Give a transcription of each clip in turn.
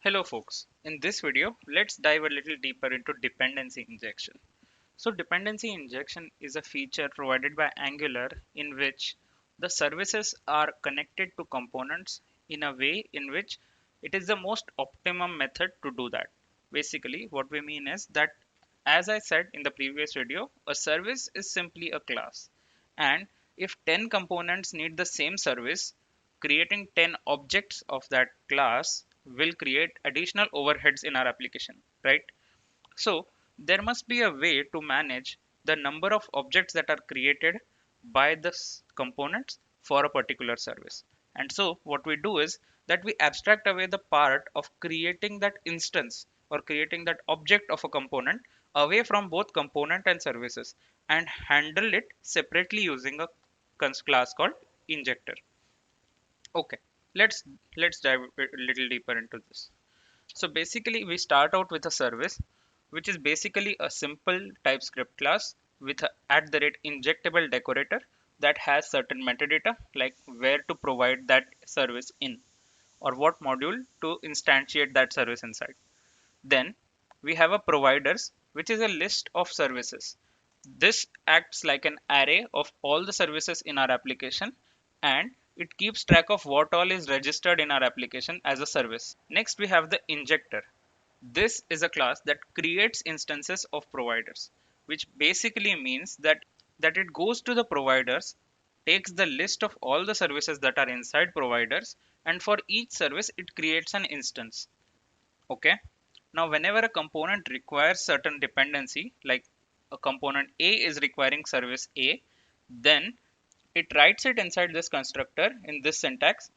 Hello folks, in this video let's dive a little deeper into dependency injection. So dependency injection is a feature provided by Angular in which the services are connected to components in a way in which it is the most optimum method to do that. Basically what we mean is that, as I said in the previous video, a service is simply a class, and if 10 components need the same service, creating 10 objects of that class will create additional overheads in our application, right? So there must be a way to manage the number of objects that are created by the components for a particular service. And so what we do is that we abstract away the part of creating that instance or creating that object of a component away from both component and services and handle it separately using a class called injector. Okay, let's let's dive a little deeper into this. So basically we start out with a service which is basically a simple TypeScript class with a @injectable decorator that has certain metadata like where to provide that service in or what module to instantiate that service inside. Then we have a providers which is a list of services. This acts like an array of all the services in our application, and it keeps track of what all is registered in our application as a service. Next we have the injector. This is a class that creates instances of providers, which basically means that it goes to the providers, takes the list of all the services that are inside providers, and for each service it creates an instance. Okay. Now whenever a component requires certain dependency, like a component A is requiring service A, then it writes it inside this constructor in this syntax,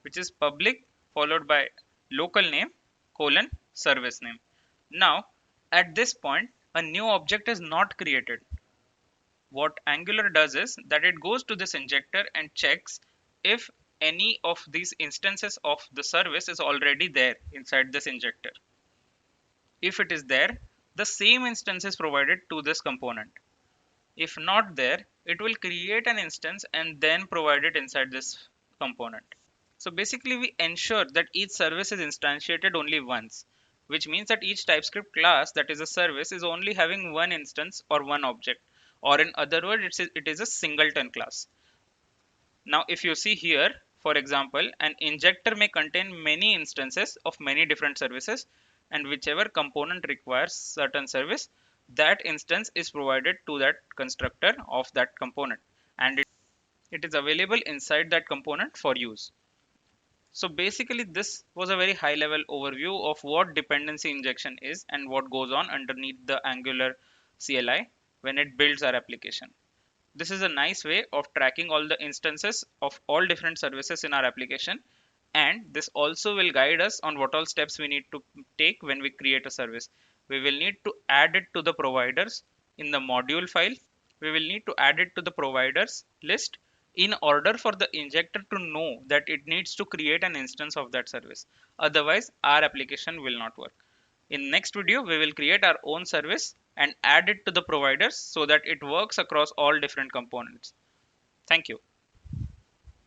which is public followed by local name colon service name. Now at this point a new object is not created. What Angular does is that it goes to this injector and checks if any of these instances of the service is already there inside this injector. If it is there, the same instance is provided to this component. If not there, it will create an instance and then provide it inside this component. So basically we ensure that each service is instantiated only once, which means that each TypeScript class that is a service is only having one instance or one object, or in other words, it is a singleton class. Now if you see here, for example, an injector may contain many instances of many different services, and whichever component requires certain service, that instance is provided to that constructor of that component, and it is available inside that component for use. So basically this was a very high level overview of what dependency injection is and what goes on underneath the Angular CLI when it builds our application. This is a nice way of tracking all the instances of all different services in our application, and this also will guide us on what all steps we need to take when we create a service. We will need to add it to the providers in the module file. We will need to add it to the providers list in order for the injector to know that it needs to create an instance of that service. Otherwise our application will not work. In next video, we will create our own service and add it to the providers so that it works across all different components. Thank you.